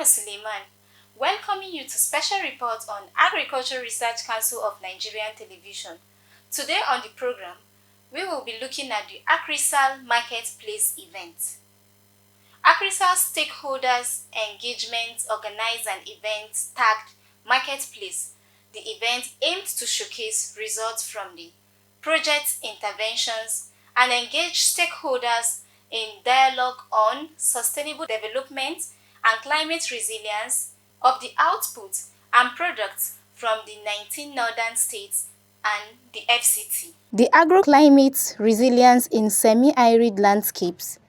Suleiman, welcoming you to special report on Agriculture Research Council of Nigerian Television. Today on the program, we will be looking at the ACReSAL Marketplace event. ACReSAL Stakeholders Engagement organized an event tagged Marketplace. The event aimed to showcase results from the project's interventions and engage stakeholders in dialogue on sustainable development and climate resilience of the output and products from the 19 northern states and the FCT. The Agroclimate Resilience in Semi-Arid Landscapes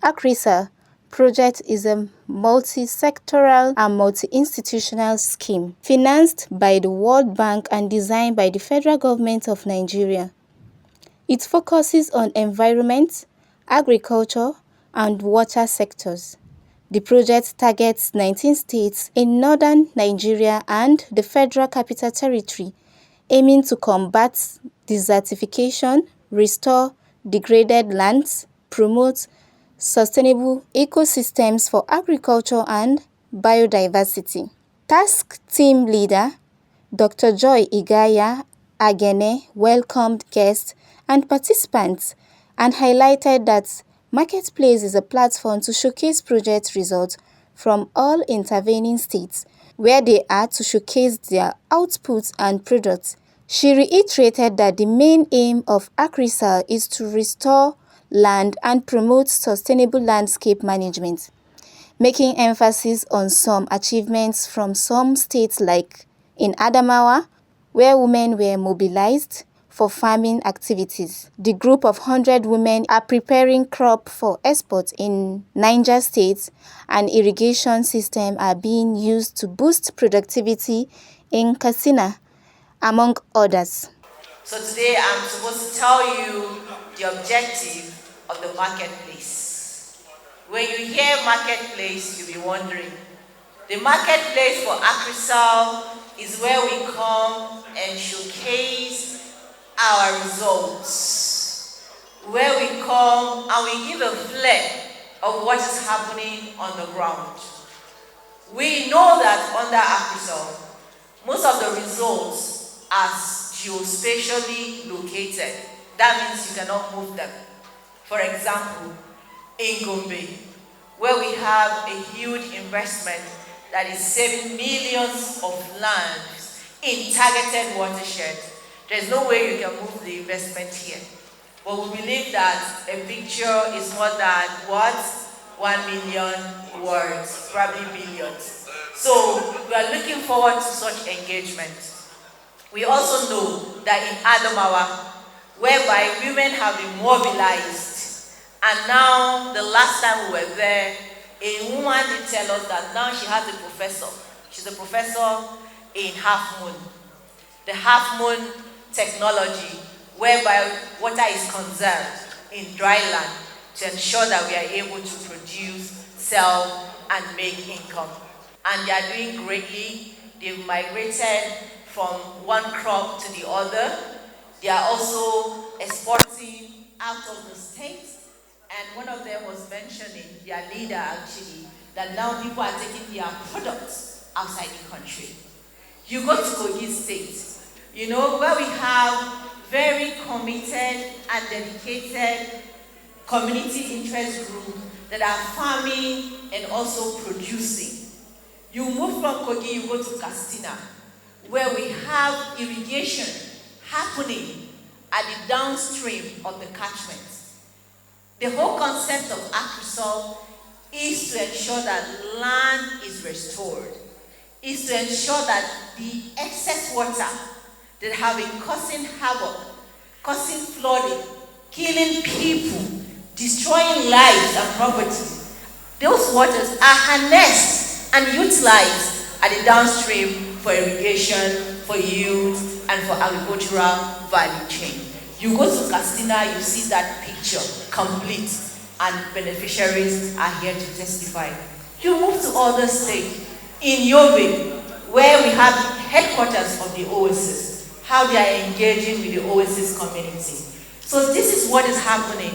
ACReSAL project is a multi-sectoral and multi-institutional scheme financed by the World Bank and designed by the Federal Government of Nigeria. It focuses on environment, agriculture, and water sectors. The project targets 19 states in northern Nigeria and the Federal Capital Territory, aiming to combat desertification, restore degraded lands, promote sustainable ecosystems for agriculture and biodiversity. Task Team Leader Dr. Joy Igaya Agene welcomed guests and participants and highlighted that Marketplace is a platform to showcase project results from all intervening states, where they are to showcase their outputs and products. She reiterated that the main aim of ACReSAL is to restore land and promote sustainable landscape management, making emphasis on some achievements from some states like in Adamawa, where women were mobilized for farming activities. The group of 100 women are preparing crop for export in Niger State, and irrigation systems are being used to boost productivity in Katsina, among others. So today I'm supposed to tell you the objective of the marketplace. When you hear marketplace, you'll be wondering. The marketplace for ACReSAL is where we come and showcase our results, where we come and we give a flair of what is happening on the ground. We know that under ACReSAL, most of the results are geospatially located. That means you cannot move them. For example, in Gombe, where we have a huge investment that is saving millions of lands in targeted watersheds, there's no way you can move the investment here. But we believe that a picture is more than what? 1 million words, probably billions. So we are looking forward to such engagement. We also know that in Adamawa, whereby women have been mobilized, and now the last time we were there, a woman did tell us that now she has a professor. She's a professor in Half Moon. The Half Moon technology, whereby water is conserved in dry land to ensure that we are able to produce, sell, and make income. And they are doing greatly. They've migrated from one crop to the other. They are also exporting out of the state. And one of them was mentioning, their leader actually, that now people are taking their products outside the country. You go to Kogi State, you know, where we have very committed and dedicated community interest groups that are farming and also producing. You move from Kogi, you go to Katsina, where we have irrigation happening at the downstream of the catchment. The whole concept of ACReSAL is to ensure that land is restored, is to ensure that the excess water that have been causing havoc, causing flooding, killing people, destroying lives and property, those waters are harnessed and utilized at the downstream for irrigation, for youth, and for agricultural value chain. You go to Katsina, you see that picture complete, and beneficiaries are here to testify. You move to other states, in Yobe, where we have headquarters of the Oasis, how they are engaging with the Oasis community. So this is what is happening.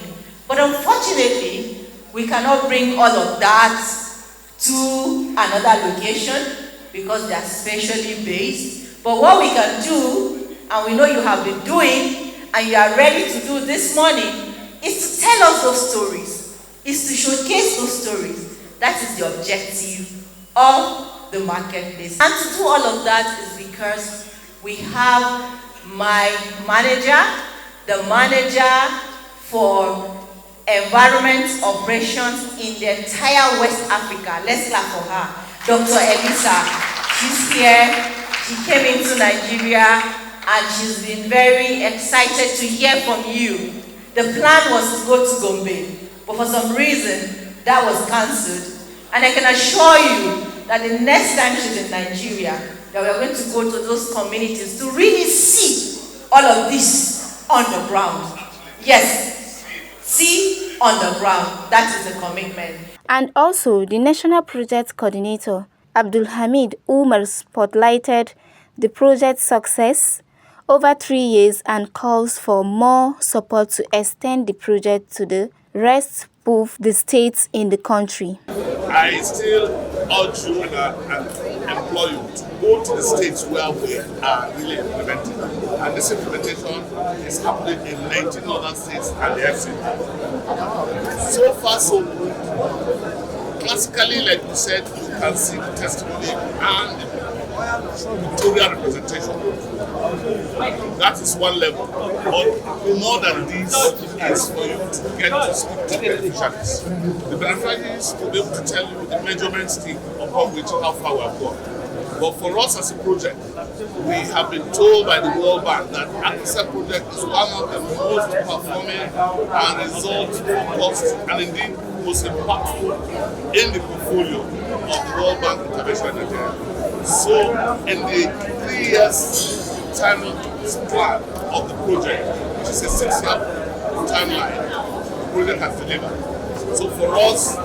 But unfortunately, we cannot bring all of that to another location because they are specially based. But what we can do, and we know you have been doing, and you are ready to do this morning, is to tell us those stories, is to showcase those stories. That is the objective of the marketplace. And to do all of that is because we have my manager, the manager for environment operations in the entire West Africa. Let's clap for her. Dr. Elisa. She's here. She came into Nigeria and she's been very excited to hear from you. The plan was to go to Gombe, but for some reason that was cancelled. And I can assure you that the next time she's in Nigeria, that we are going to go to those communities to really see all of this on the ground. Yes, see on the ground. That is the commitment. And also, the National Project Coordinator, Abdul Hamid Umar, spotlighted the project's success over 3 years and calls for more support to extend the project to the rest of the states in the country. I still urge you and implore you to go to the states where we are really implementing. And this implementation is happening in 19 other states and the FC. So far, so good. Classically, like you said, you can see the testimony and the pictorial representation. That is one level. But more than this is for you to get to speak to beneficiaries. The beneficiaries will be able to tell you the measurement stick upon which how far we have gone. But for us as a project, we have been told by the World Bank that ACReSAL project is one of the most performing and result-focused and indeed most impactful in the portfolio of the World Bank intervention in Nigeria. So in the 3 years timeline plan of the project, which is a 6-year timeline, the project has delivered. So for us,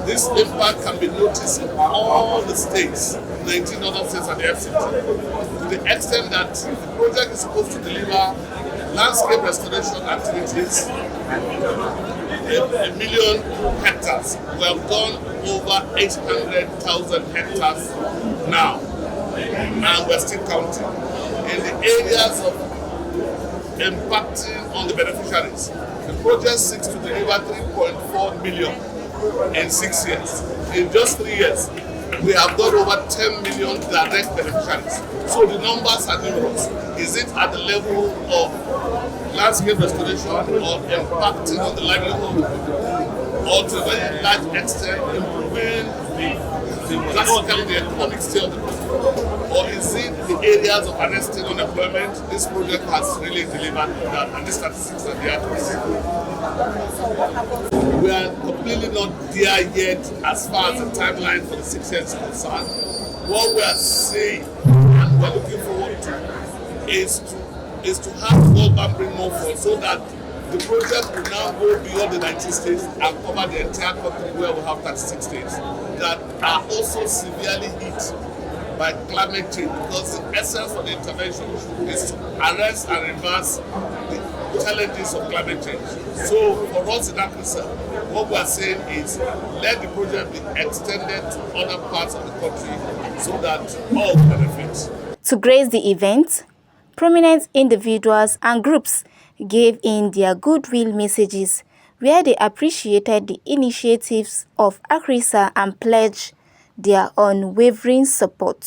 this impact can be noticed in all the states, 19 other states and the FCT, to the extent that the project is supposed to deliver landscape restoration activities, 1 million hectares. We have done over 800,000 hectares now, and we're still counting. In the areas of impacting on the beneficiaries, the project seeks to deliver 3.4 million in 6 years. In just 3 years, we have done over 10 million direct beneficiaries. So the numbers are numerous. Is it at the level of landscape restoration or impacting on the livelihood of people, or to a very large extent improving drastically the economic state of the people? Or is it the areas of arresting unemployment? This project has really delivered that, and the statistics are there to see. We are completely not there yet as far as the timeline for the 6 years is concerned. What we are saying and we're looking forward to is to have the World Bank bring more forward so that the project will now go beyond the 19 states and cover the entire country where we have 36 states that are also severely hit by climate change, because the essence of the intervention is to arrest and reverse the challenges of climate change. So for us in ACReSAL, what we are saying is let the project be extended to other parts of the country so that all benefit. To grace the event, prominent individuals and groups gave in their goodwill messages where they appreciated the initiatives of ACReSAL and pledged their unwavering support.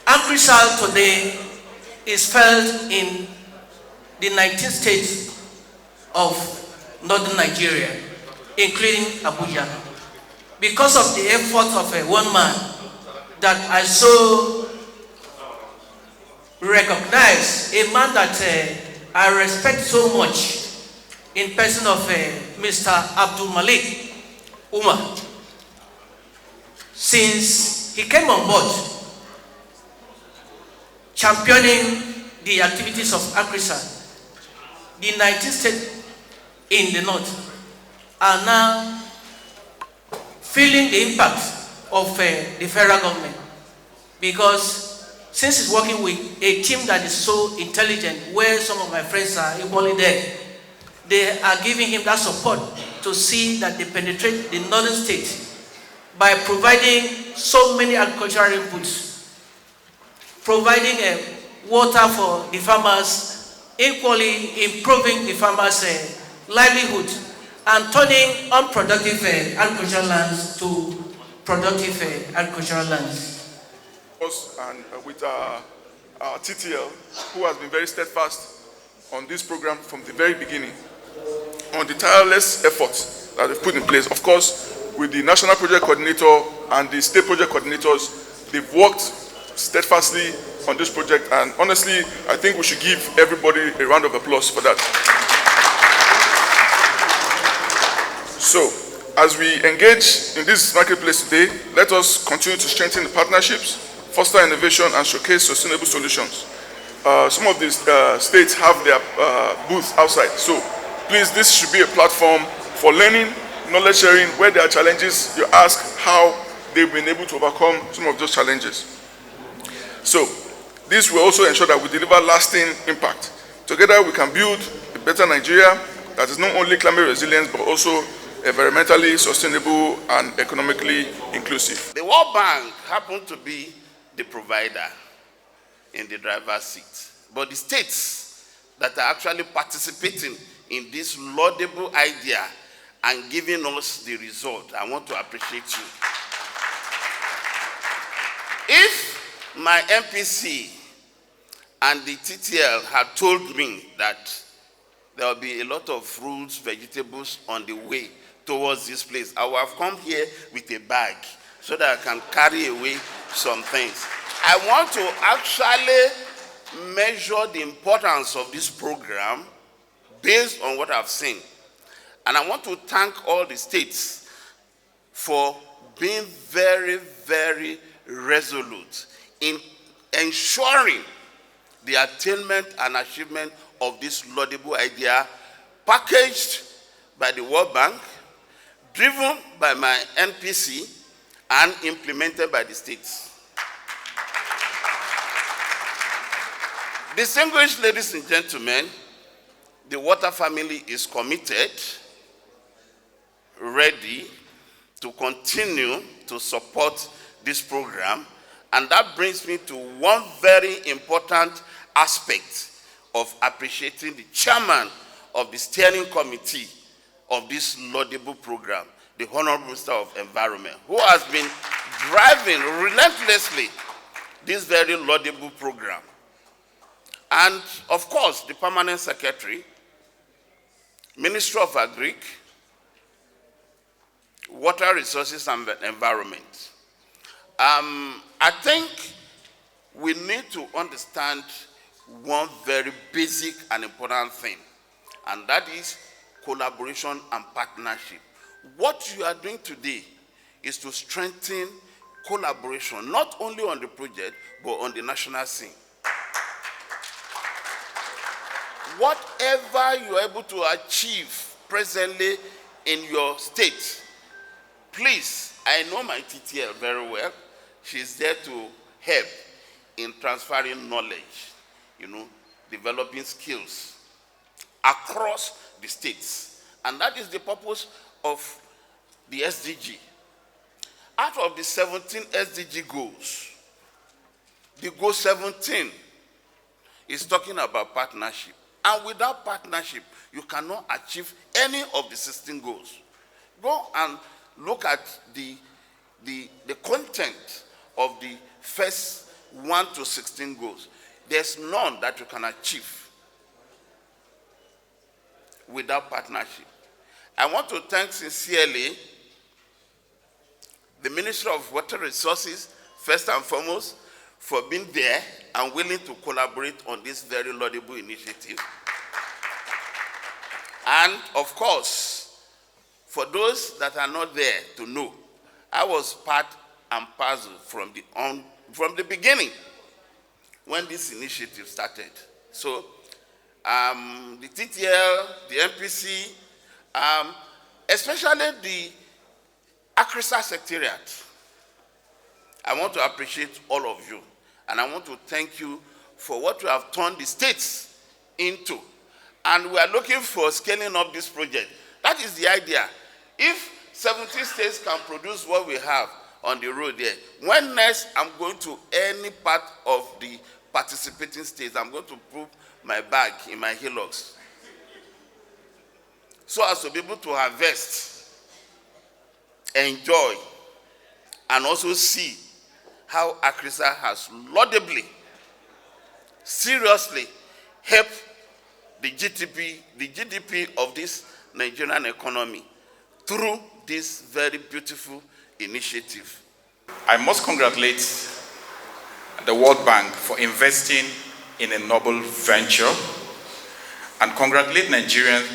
ACReSAL today is felt in the 19 states of northern Nigeria, including Abuja, because of the efforts of one man that I so recognize, a man that I respect so much, in person of Mr. Abdul Malik Umar. Since he came on board, championing the activities of ACReSAL, the 19 states in the north are now feeling the impact of the federal government, because since he's working with a team that is so intelligent, where some of my friends are equally there, they are giving him that support to see that they penetrate the northern states by providing so many agricultural inputs, providing water for the farmers, equally improving the farmers' livelihood, and turning unproductive agricultural lands to productive agricultural lands. And with our TTL, who has been very steadfast on this program from the very beginning, on the tireless efforts that they've put in place. Of course, with the national project coordinator and the state project coordinators, they've worked steadfastly on this project, and honestly, I think we should give everybody a round of applause for that. So, as we engage in this marketplace today, let us continue to strengthen the partnerships, foster innovation, and showcase sustainable solutions. Some of these states have their booths outside, so please, this should be a platform for learning, knowledge sharing. Where there are challenges, you ask how they've been able to overcome some of those challenges. So, this will also ensure that we deliver lasting impact. Together, we can build a better Nigeria that is not only climate resilient, but also environmentally sustainable and economically inclusive. The World Bank happened to be the provider in the driver's seat, but the states that are actually participating in this laudable idea and giving us the result, I want to appreciate you. If my MPC and the TTL had told me that there will be a lot of fruits, vegetables on the way towards this place, I would have come here with a bag so that I can carry away some things. I want to actually measure the importance of this program based on what I've seen. And I want to thank all the states for being very, very resolute in ensuring the attainment and achievement of this laudable idea, packaged by the World Bank, driven by my NPC, and implemented by the states. Distinguished ladies and gentlemen, the water family is committed, ready to continue to support this program, and that brings me to one very important aspect of appreciating the chairman of the steering committee of this laudable program, the Honorable Minister of Environment, who has been driving relentlessly this very laudable program. And of course, the Permanent Secretary, Ministry of Agric, Water Resources and Environment. I think we need to understand one very basic and important thing, and that is collaboration and partnership. What you are doing today is to strengthen collaboration, not only on the project, but on the national scene. Whatever you are able to achieve presently in your state, please, I know my TTL very well. She's there to help in transferring knowledge, developing skills across the states. And that is the purpose of the SDG. Out of the 17 SDG goals, the goal 17 is talking about partnership. And without partnership, you cannot achieve any of the 16 goals. Go and look at the content of the first 1 to 16 goals. There's none that you can achieve without partnership. I want to thank sincerely the Ministry of Water Resources, first and foremost, for being there and willing to collaborate on this very laudable initiative. And of course, for those that are not there to know, I was part and parcel from the beginning when this initiative started. So the TTL, the MPC, especially the ACReSAL Secretariat, I want to appreciate all of you. And I want to thank you for what you have turned the states into. And we are looking for scaling up this project. That is the idea. If 17 states can produce what we have on the road there. When next I'm going to any part of the participating states, I'm going to put my bag in my hillocks so as to be able to harvest, enjoy, and also see how ACReSAL has laudably, seriously helped the GDP of this Nigerian economy through this very beautiful initiative. I must congratulate the World Bank for investing in a noble venture and congratulate Nigerians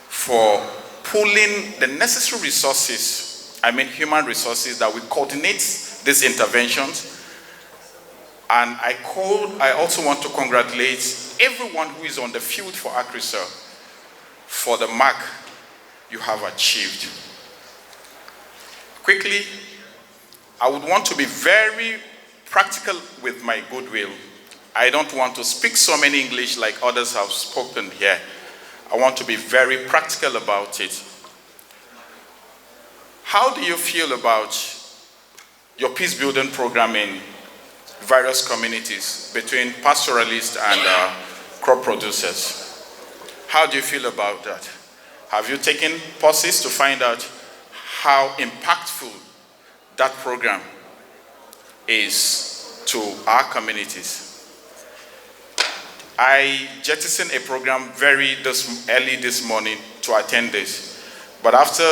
for pooling the necessary resources, human resources, that will coordinate these interventions. And I also want to congratulate everyone who is on the field for ACReSAL for the mark you have achieved. Quickly, I would want to be very practical with my goodwill. I don't want to speak so many English like others have spoken here. I want to be very practical about it. How do you feel about your peace building program in various communities between pastoralists and crop producers? How do you feel about that? Have you taken pauses to find out how impactful that program is to our communities? I jettisoned a program early this morning to attend this, but after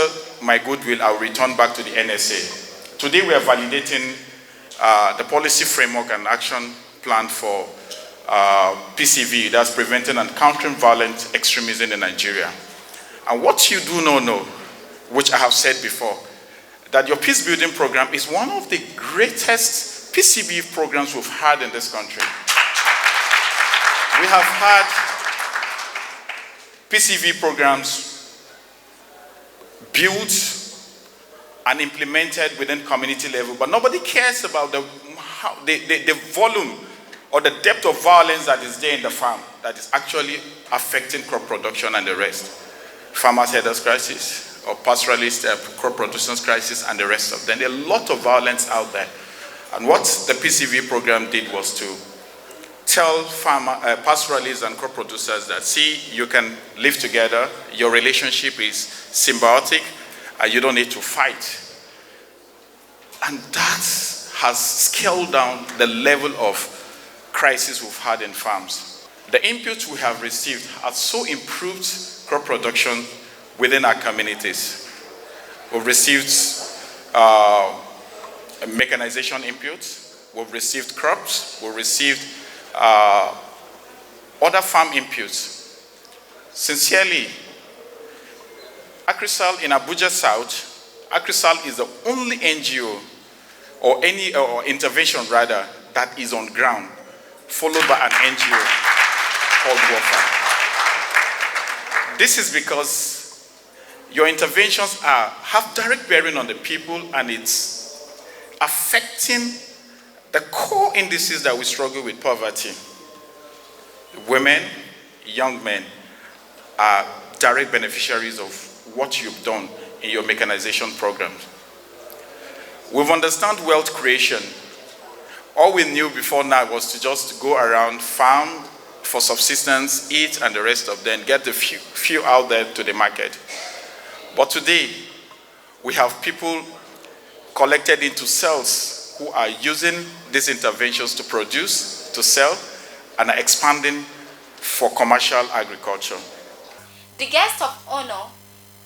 my goodwill, I'll return back to the NSA. Today we are validating the policy framework and action plan for PCV, that's Preventing and Countering Violent Extremism in Nigeria. And what you do not know, which I have said before, that your peace building program is one of the greatest PCV programs we've had in this country. We have had PCV programs built and implemented within community level, but nobody cares about the volume or the depth of violence that is there in the farm that is actually affecting crop production and the rest. Farmers' headers crisis, or pastoralist crop producers crisis, and the rest of them. There are a lot of violence out there. And what the PCV program did was to tell pastoralists and crop producers that, see, you can live together, your relationship is symbiotic, you don't need to fight. And that has scaled down the level of crisis we've had in farms. The inputs we have received have so improved crop production within our communities. We've received mechanization inputs, we've received crops, we've received other farm inputs. Sincerely, ACReSAL in Abuja South, ACReSAL is the only NGO or intervention rather that is on ground, followed by an NGO called WAFA. This is because your interventions have direct bearing on the people, and it's affecting the core indices that we struggle with: poverty. Women, young men are direct beneficiaries of what you've done in your mechanization programs. We've understood wealth creation. All we knew before now was to just go around, farm for subsistence, eat, and the rest of them, get the few out there to the market. But today, we have people collected into cells who are using these interventions to produce, to sell, and are expanding for commercial agriculture. The guest of honor,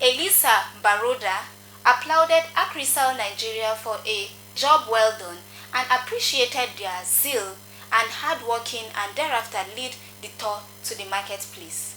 Elisa Baroda, applauded ACReSAL Nigeria for a job well done and appreciated their zeal and hard working, and thereafter lead the tour to the marketplace.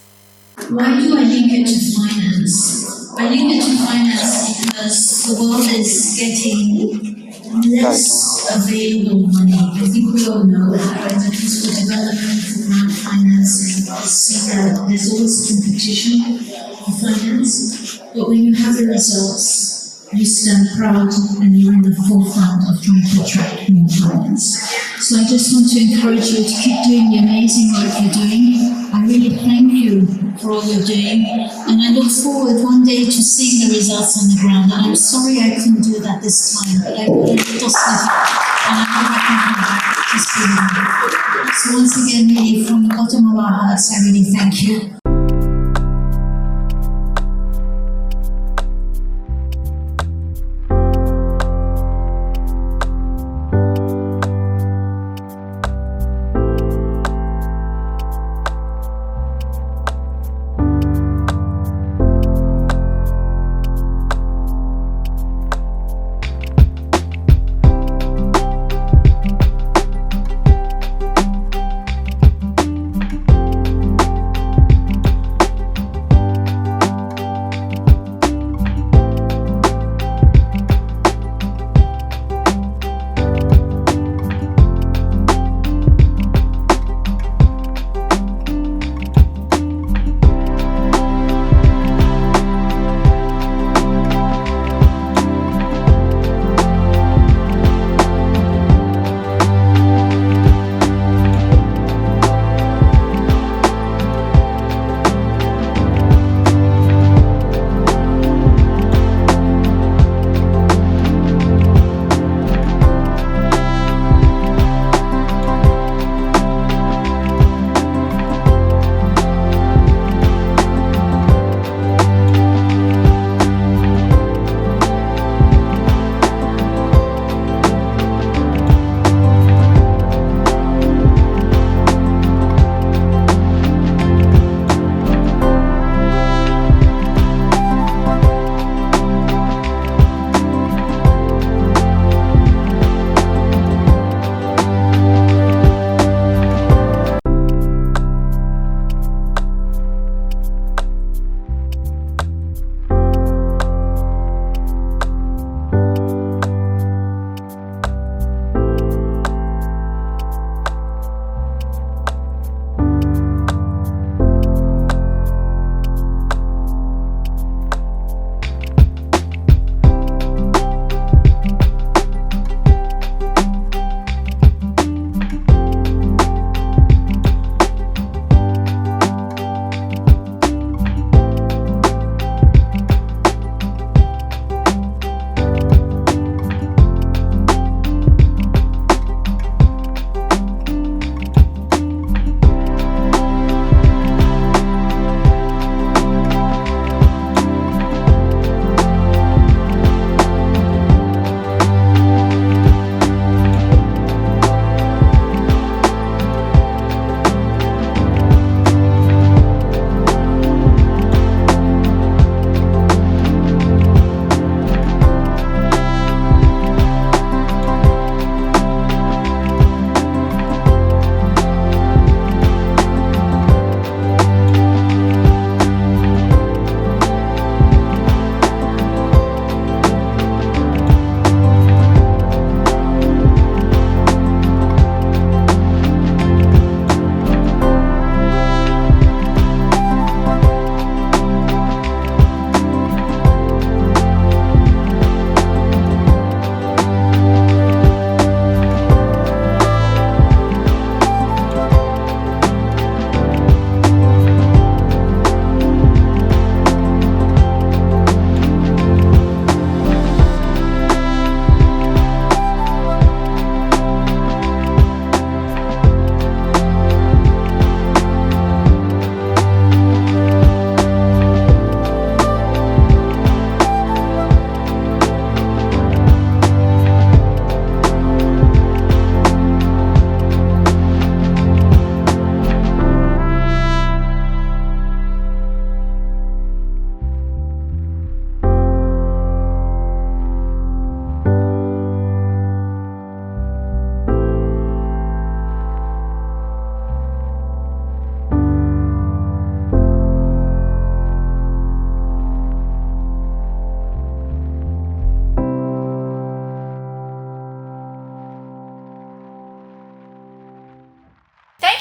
Why do I link it to finance? I link it to finance because the world is getting less available money. I think we all know that, at least for development and financing, see that there's always competition for finance, but when you have the results, you stand proud and you're in the forefront of trying to attract more finance. So So I just want to encourage you to keep doing the amazing work you're doing. I really thank you for all you're doing, and I look forward one day to seeing the results on the ground. And I'm sorry I couldn't do that this time, but I got a little snippet, and I know I can come back to see you. So once again, really, from the bottom of our hearts, I really thank you.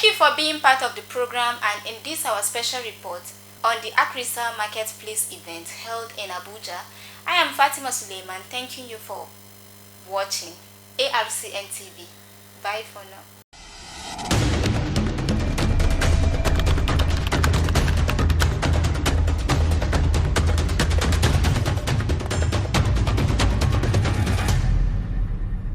Thank you for being part of the program and in this our special report on the ACReSAL Marketplace event held in Abuja. I am Fatima Suleiman, thanking you for watching ARCN TV. Bye for now.